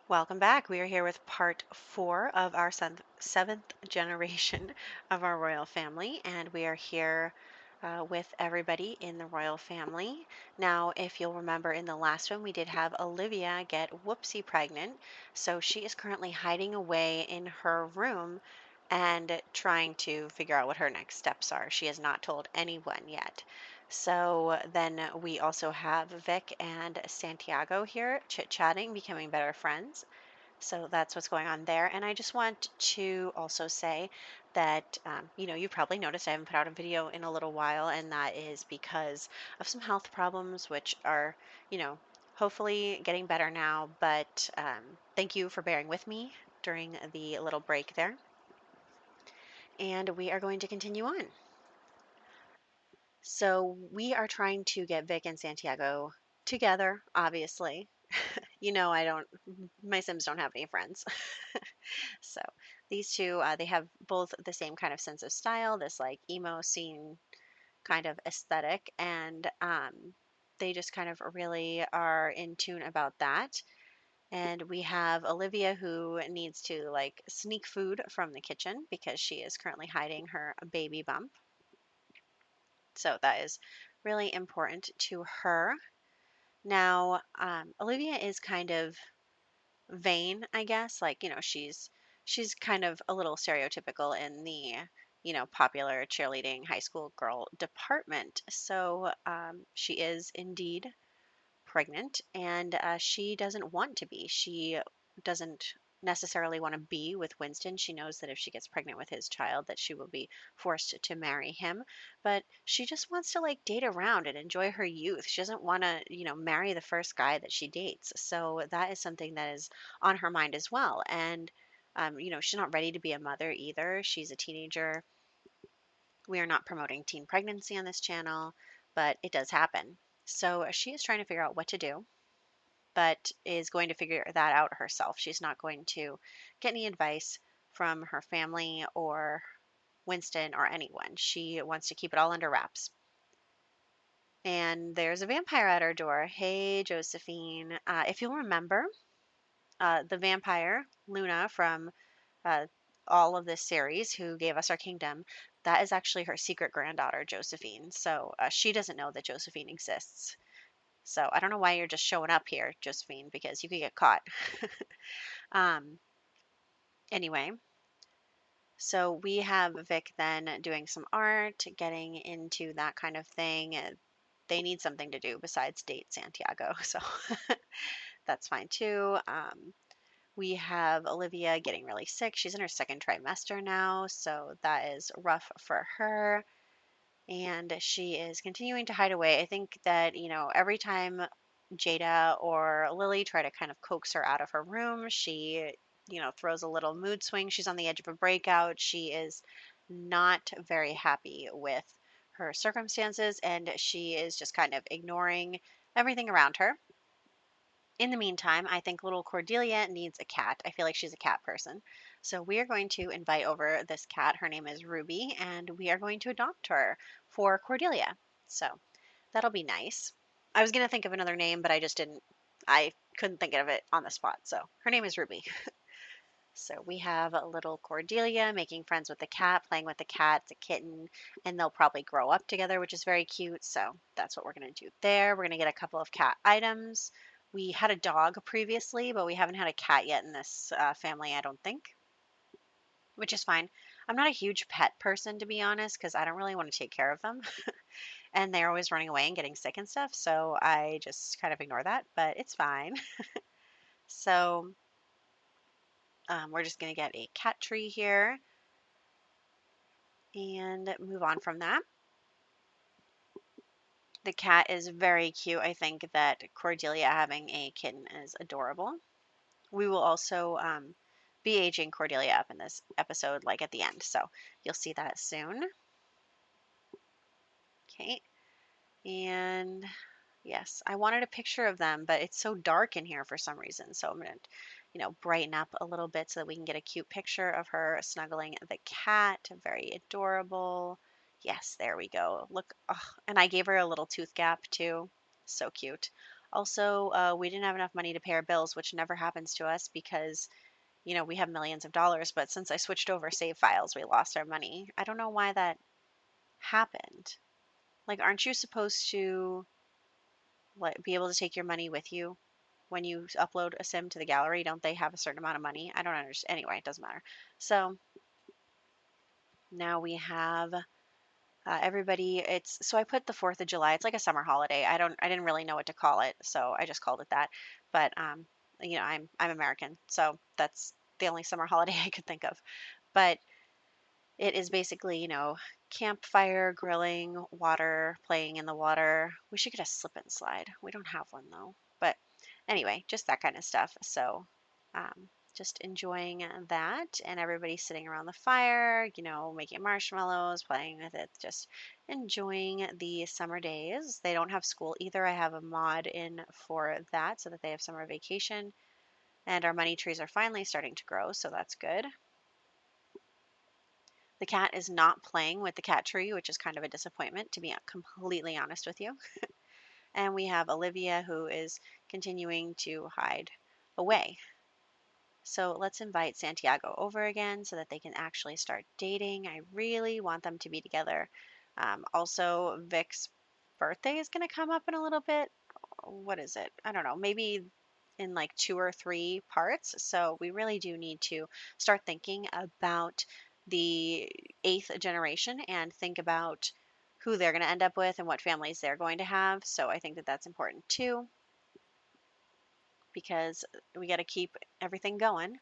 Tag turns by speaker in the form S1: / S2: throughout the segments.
S1: Welcome back. We are here with part 4 of our seventh generation of our royal family, and we are here with everybody in the royal family. Now, if you'll remember in the last one, we did have Olivia get whoopsie pregnant, so she is currently hiding away in her room and trying to figure out what her next steps are. She has not told anyone yet. So then we also have Vic and Santiago here chit-chatting, becoming better friends. So that's what's going on there. And I just want to also say that, you probably noticed I haven't put out a video in a little while, and that is because of some health problems, which are, you know, hopefully getting better now. But thank you for bearing with me during the little break there. And we are going to continue on. So we are trying to get Vic and Santiago together, obviously. I don't, my Sims don't have any friends. So these two, they have both the same kind of sense of style, this like emo scene kind of aesthetic, and they just kind of really are in tune about that. And we have Olivia who needs to like sneak food from the kitchen because she is currently hiding her baby bump. So that is really important to her. Now, Olivia is kind of vain, I guess. Like, she's kind of a little stereotypical in the, popular cheerleading high school girl department. So she is indeed pregnant, and she doesn't want to be. She doesn't necessarily want to be with Winston. She knows that if she gets pregnant with his child, that she will be forced to marry him. But she just wants to like date around and enjoy her youth. She doesn't want to, marry the first guy that she dates. So that is something that is on her mind as well. And she's not ready to be a mother either. She's a teenager. We are not promoting teen pregnancy on this channel, but it does happen. So she is trying to figure out what to do, but is going to figure that out herself. She's not going to get any advice from her family or Winston or anyone. She wants to keep it all under wraps. And there's a vampire at her door. Hey, Josephine. If you'll remember, the vampire, Luna, from uh, all of this series, who gave us our kingdom, that is actually her secret granddaughter, Josephine. So she doesn't know that Josephine exists. So I don't know why you're just showing up here, Josephine, because you could get caught. um, anyway, so we have Vic then doing some art, getting into that kind of thing. They need something to do besides date Santiago, so that's fine too. We have Olivia getting really sick. She's in her second trimester now, so that is rough for her. And she is continuing to hide away. I think that, every time Jayda or Lily try to kind of coax her out of her room, she, throws a little mood swing. She's on the edge of a breakout. She is not very happy with her circumstances, and she is just kind of ignoring everything around her. In the meantime, I think little Cordelia needs a cat. I feel like she's a cat person. So we are going to invite over this cat. Her name is Ruby, and we are going to adopt her for Cordelia. So that'll be nice. I was going to think of another name, but I just didn't. I couldn't think of it on the spot. So her name is Ruby. So we have a little Cordelia making friends with the cat, playing with the cat. It's a kitten, and they'll probably grow up together, which is very cute. So that's what we're going to do there. We're going to get a couple of cat items. We had a dog previously, but we haven't had a cat yet in this family, I don't think, which is fine. I'm not a huge pet person, to be honest, because I don't really want to take care of them. And they're always running away and getting sick and stuff. So I just kind of ignore that, but it's fine. So we're just going to get a cat tree here and move on from that. The cat is very cute. I think that Cordelia having a kitten is adorable. We will also be aging Cordelia up in this episode, like at the end. So you'll see that soon. Okay. And yes, I wanted a picture of them, but it's so dark in here for some reason. So I'm going to, brighten up a little bit so that we can get a cute picture of her snuggling the cat. Very adorable. Yes, there we go. Look, oh, and I gave her a little tooth gap too. So cute. Also, we didn't have enough money to pay our bills, which never happens to us because, we have millions of dollars. But since I switched over save files, we lost our money. I don't know why that happened. Like, aren't you supposed to be able to take your money with you when you upload a sim to the gallery? Don't they have a certain amount of money? I don't understand. Anyway, it doesn't matter. So now we have everybody. It's so I put the 4th of July. It's like a summer holiday. I didn't really know what to call it, so I just called it that. But I'm American, so that's the only summer holiday I could think of. But it is basically, campfire, grilling, water, playing in the water. We should get a slip and slide. We don't have one though. But anyway, just that kind of stuff. So, just enjoying that, and everybody sitting around the fire, making marshmallows, playing with it, just enjoying the summer days. They don't have school either. I have a mod in for that so that they have summer vacation, and our money trees are finally starting to grow, so that's good. The cat is not playing with the cat tree, which is kind of a disappointment, to be completely honest with you. And we have Olivia, who is continuing to hide away. So let's invite Santiago over again so that they can actually start dating. I really want them to be together. Also, Vic's birthday is going to come up in a little bit. What is it? I don't know. Maybe in like 2 or 3 parts. So we really do need to start thinking about the 8th generation and think about who they're going to end up with and what families they're going to have. So I think that that's important too, because we got to keep everything going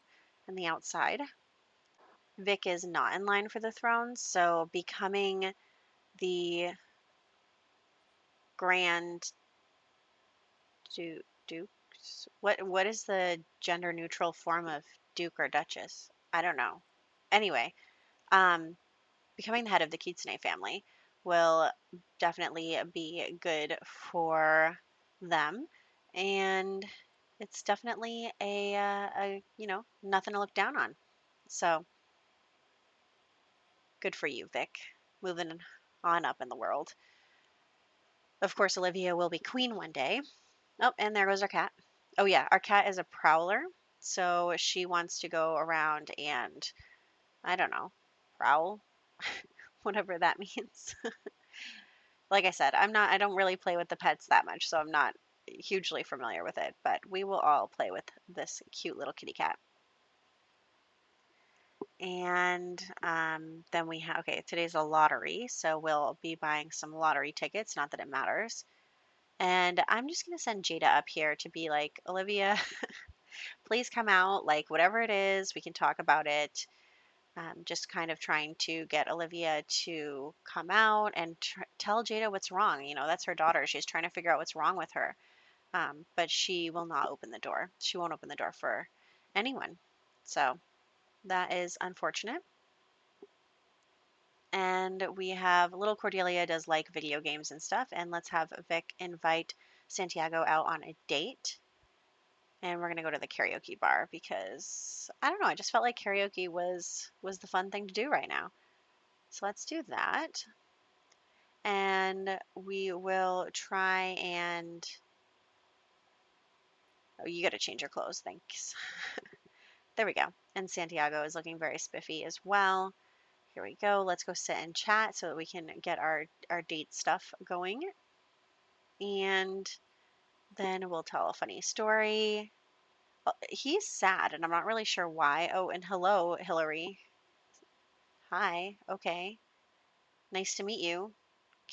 S1: on the outside. Vic is not in line for the throne, so becoming the Grand Duke. What is the gender neutral form of Duke or Duchess? I don't know. Anyway, um, becoming the head of the Kitsune family will definitely be good for them, and it's definitely a nothing to look down on. So good for you, Vic. Moving on up in the world. Of course, Olivia will be queen one day. Oh, and there goes our cat. Oh yeah, our cat is a prowler, so she wants to go around and I don't know, prowl, whatever that means. Like I said, I don't really play with the pets that much, so I'm not hugely familiar with it, but we will all play with this cute little kitty cat. And then we have, okay, today's a lottery, so we'll be buying some lottery tickets, not that it matters. And I'm just going to send Jayda up here to be like, Olivia, please come out, like whatever it is, we can talk about it. Just kind of trying to get Olivia to come out and tell Jayda what's wrong. That's her daughter. She's trying to figure out what's wrong with her. But she will not open the door. She won't open the door for anyone. So that is unfortunate. And we have little Cordelia does like video games and stuff. And let's have Vic invite Santiago out on a date. And we're gonna go to the karaoke bar because I don't know. I just felt like karaoke was the fun thing to do right now. So let's do that. And we will try and oh, you got to change your clothes. Thanks. There we go. And Santiago is looking very spiffy as well. Here we go. Let's go sit and chat so that we can get our date stuff going. And then we'll tell a funny story. He's sad, and I'm not really sure why. Oh, and hello, Hillary. Hi. Okay. Nice to meet you.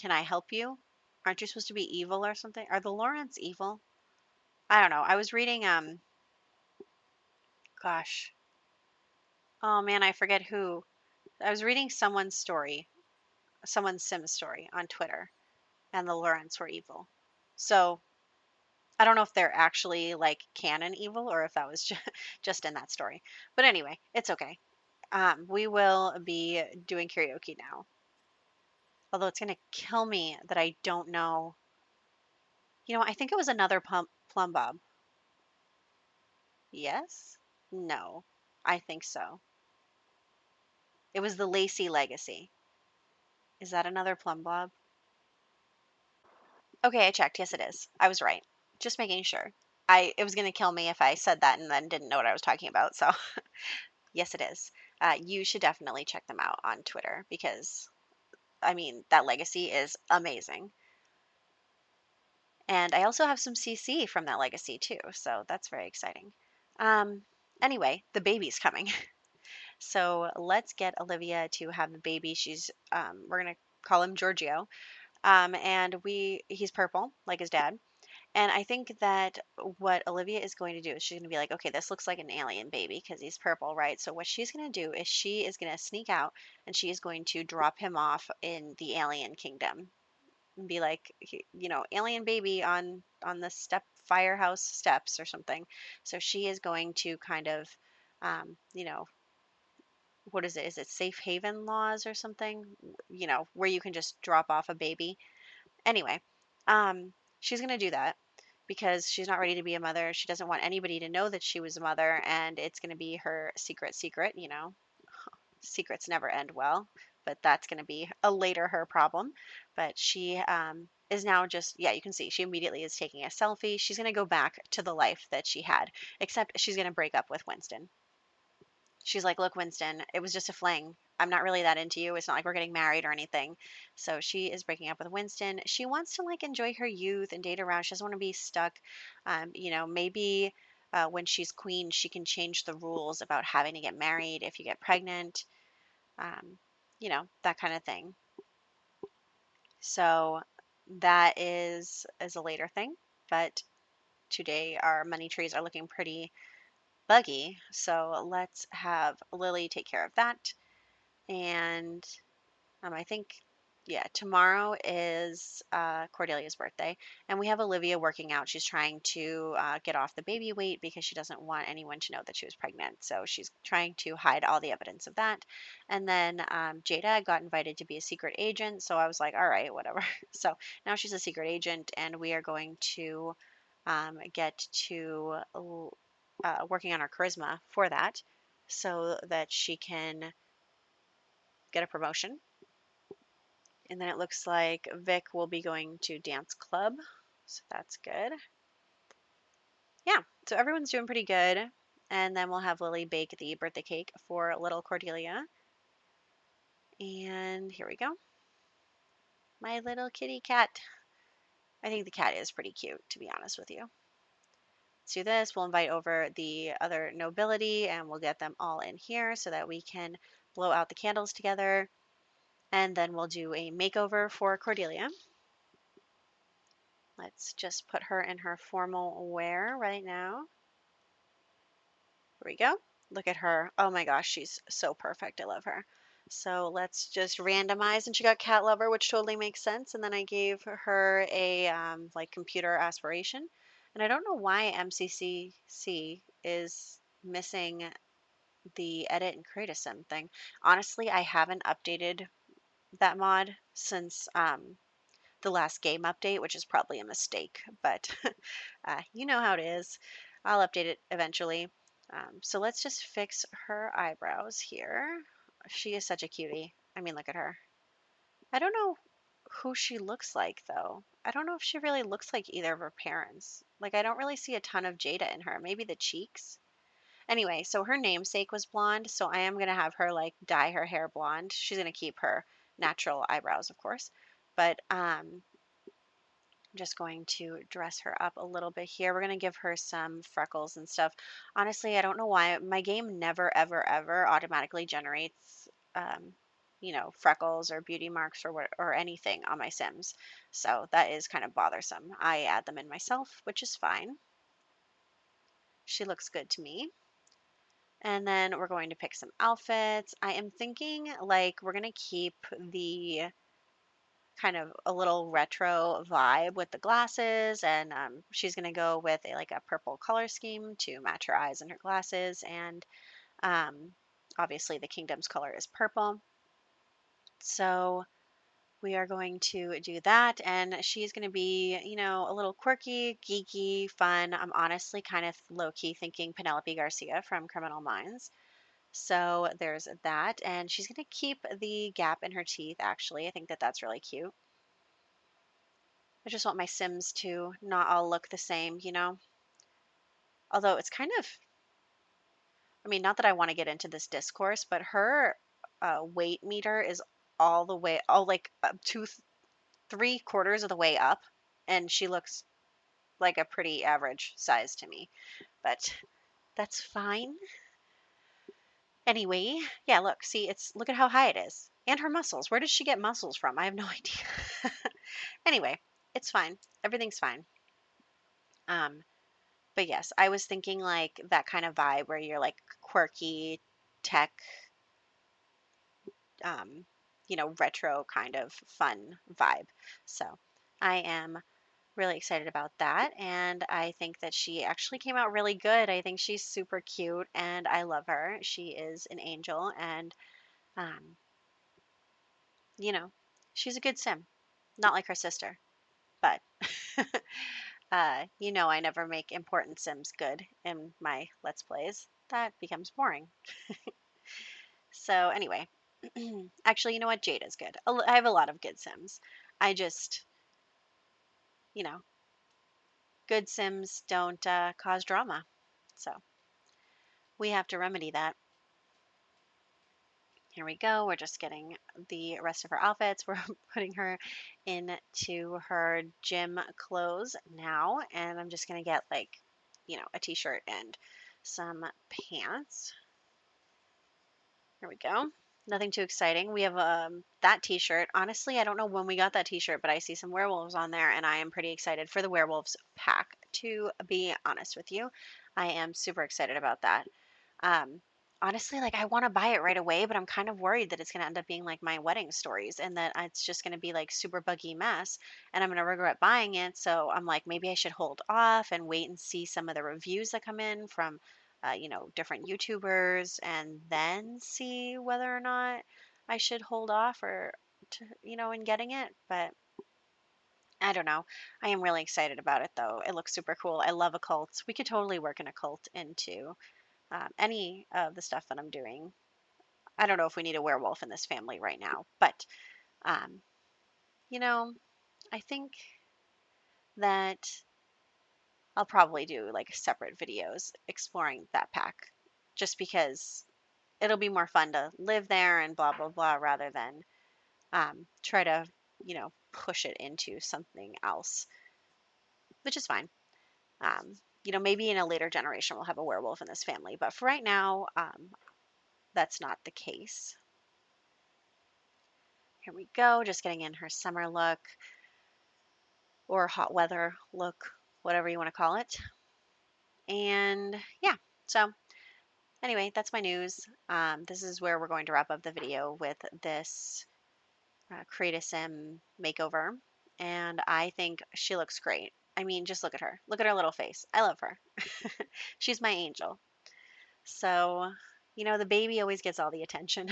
S1: Can I help you? Aren't you supposed to be evil or something? Are the Lawrence evil? I don't know. I was reading gosh. Oh man, I forget who. I was reading someone's story, someone's Sim story on Twitter, and the Lawrence were evil. So I don't know if they're actually like canon evil or if that was just in that story. But anyway, it's okay. We will be doing karaoke now. Although it's gonna kill me that I don't know. I think it was another Plumbob. Yes? No. I think so. It was the Lacey Legacy. Is that another Plumbob? Okay, I checked. Yes, it is. I was right. Just making sure. It was gonna kill me if I said that and then didn't know what I was talking about. So yes, it is. You should definitely check them out on Twitter because I mean that legacy is amazing. And I also have some CC from that legacy too, so that's very exciting. Um, anyway, the baby's coming. So let's get Olivia to have the baby. We're gonna call him Giorgio. And he's purple like his dad. And I think that what Olivia is going to do is she's going to be like, okay, this looks like an alien baby because he's purple, right? So what she's going to do is she is going to sneak out and she is going to drop him off in the alien kingdom and be like, alien baby on the firehouse steps or something. So she is going to kind of, um, you know, what is it? Is it safe haven laws or something? Where you can just drop off a baby. Anyway, she's going to do that because she's not ready to be a mother. She doesn't want anybody to know that she was a mother, and it's going to be her secret. Secrets never end well, but that's going to be a later her problem. But she is now just, yeah, you can see she immediately is taking a selfie. She's going to go back to the life that she had, except she's going to break up with Winston. She's like, look, Winston, it was just a fling. I'm not really that into you. It's not like we're getting married or anything. So she is breaking up with Winston. She wants to like enjoy her youth and date around. She doesn't want to be stuck. Maybe when she's queen, she can change the rules about having to get married if you get pregnant, um, that kind of thing. So that is a later thing. But today our money trees are looking pretty buggy. So let's have Lily take care of that. And I think, yeah, tomorrow is Cordelia's birthday, and we have Olivia working out. She's trying to get off the baby weight because she doesn't want anyone to know that she was pregnant. So she's trying to hide all the evidence of that. And then Jayda got invited to be a secret agent, so I was like, all right, whatever. So now she's a secret agent, and we are going to get to working on our charisma for that so that she can get a promotion. And then it looks like Vic will be going to dance club. So that's good. Yeah, so everyone's doing pretty good. And then we'll have Lily bake the birthday cake for little Cordelia. And here we go. My little kitty cat. I think the cat is pretty cute, to be honest with you. Let's do this. We'll invite over the other nobility and we'll get them all in here so that we can blow out the candles together. And then we'll do a makeover for Cordelia. Let's just put her in her formal wear right now. Here we go. Look at her. Oh my gosh, she's so perfect. I love her. So let's just randomize. And she got cat lover, which totally makes sense. And then I gave her a like computer aspiration. And I don't know why MCCC is missing the edit and create a sim thing. Honestly, I haven't updated that mod since the last game update, which is probably a mistake, but you know how it is. I'll update it eventually. So let's just fix her eyebrows here. She is such a cutie. I mean, look at her. I don't know who she looks like, though. I don't know if she really looks like either of her parents. Like, I don't really see a ton of Jayda in her. Maybe the cheeks. Anyway, so her namesake was blonde, so I am going to have her, like, dye her hair blonde. She's going to keep her natural eyebrows, of course. But I'm just going to dress her up a little bit here. We're going to give her some freckles and stuff. Honestly, I don't know why my game never, ever, ever automatically generates, freckles or beauty marks or anything on my Sims. So that is kind of bothersome. I add them in myself, which is fine. She looks good to me. And then we're going to pick some outfits. I am thinking like we're going to keep the kind of a little retro vibe with the glasses, and she's going to go with like a purple color scheme to match her eyes and her glasses, and um, obviously the kingdom's color is purple. So we are going to do that, and she's going to be, a little quirky, geeky, fun. I'm honestly kind of low-key thinking Penelope Garcia from Criminal Minds. So there's that, and she's going to keep the gap in her teeth, actually. I think that that's really cute. I just want my Sims to not all look the same, you know? Although it's kind of, I mean, not that I want to get into this discourse, but her weight meter is all the way, all like two, three quarters of the way up, and she looks like a pretty average size to me, but that's fine. Anyway, yeah, look, see, look at how high it is. And her muscles. Where does she get muscles from? I have no idea. Anyway, it's fine. Everything's fine. Um, but yes, I was thinking like that kind of vibe where you're like quirky, tech, um, retro kind of fun vibe. So I am really excited about that. And I think that she actually came out really good. I think she's super cute and I love her. She is an angel and, um, you know, she's a good sim. Not like her sister, but I never make important sims good in my Let's Plays. That becomes boring. So anyway, actually, you know what? Jayda's good. I have a lot of good sims. I just, you know, good sims don't cause drama. So we have to remedy that. Here we go. We're just getting the rest of her outfits. We're putting her into her gym clothes now. And I'm just going to get like, a t-shirt and some pants. Here we go. Nothing too exciting. We have that t-shirt. Honestly, I don't know when we got that t-shirt, but I see some werewolves on there and I am pretty excited for the werewolves pack, to be honest with you. I am super excited about that. Um, honestly, like I want to buy it right away, but I'm kind of worried that it's going to end up being like my wedding stories and that it's just going to be like super buggy mess and I'm going to regret buying it. So I'm like, maybe I should hold off and wait and see some of the reviews that come in from, different YouTubers and then see whether or not I should hold off in getting it. But I don't know. I am really excited about it though. It looks super cool. I love occults. We could totally work an occult into any of the stuff that I'm doing. I don't know if we need a werewolf in this family right now, but um, you know, I think that I'll probably do like separate videos exploring that pack just because it'll be more fun to live there and blah blah blah rather than try to push it into something else, which is fine. Um, maybe in a later generation we'll have a werewolf in this family, but for right now, that's not the case. Here we go, just getting in her summer look or hot weather look, whatever you want to call it. And yeah, so anyway, that's my news. This is where we're going to wrap up the video with this Create a Sim makeover. And I think she looks great. I mean, just look at her. Look at her little face. I love her. She's my angel. So, the baby always gets all the attention.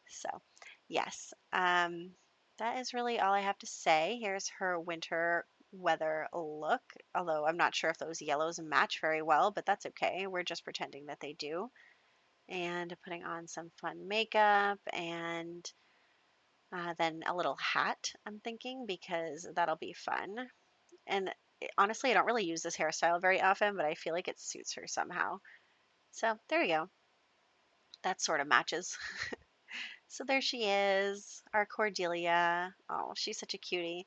S1: So, yes, that is really all I have to say. Here's her winter weather look, although I'm not sure if those yellows match very well, but that's okay. We're just pretending that they do. And putting on some fun makeup and then a little hat, I'm thinking, because that'll be fun. And honestly, I don't really use this hairstyle very often, but I feel like it suits her somehow. So there you go. That sort of matches. So there she is, our Cordelia. Oh, she's such a cutie.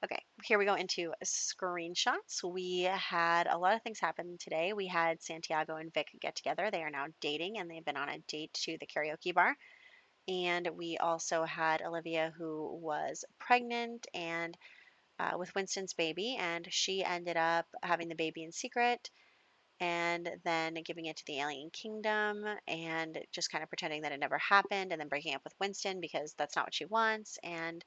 S1: Okay, here we go into screenshots. We had a lot of things happen today. We had Santiago and Vic get together. They are now dating and they've been on a date to the karaoke bar. And we also had Olivia, who was pregnant and with Winston's baby, and she ended up having the baby in secret and then giving it to the alien kingdom and just kind of pretending that it never happened and then breaking up with Winston because that's not what she wants. And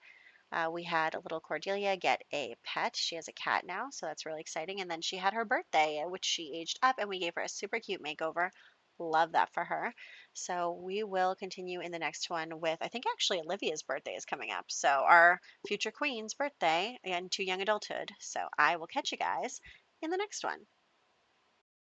S1: we had a little Cordelia get a pet. She has a cat now, so that's really exciting. And then she had her birthday, which she aged up, and we gave her a super cute makeover. Love that for her. So we will continue in the next one with, I think actually Olivia's birthday is coming up. So our future queen's birthday into young adulthood. So I will catch you guys in the next one.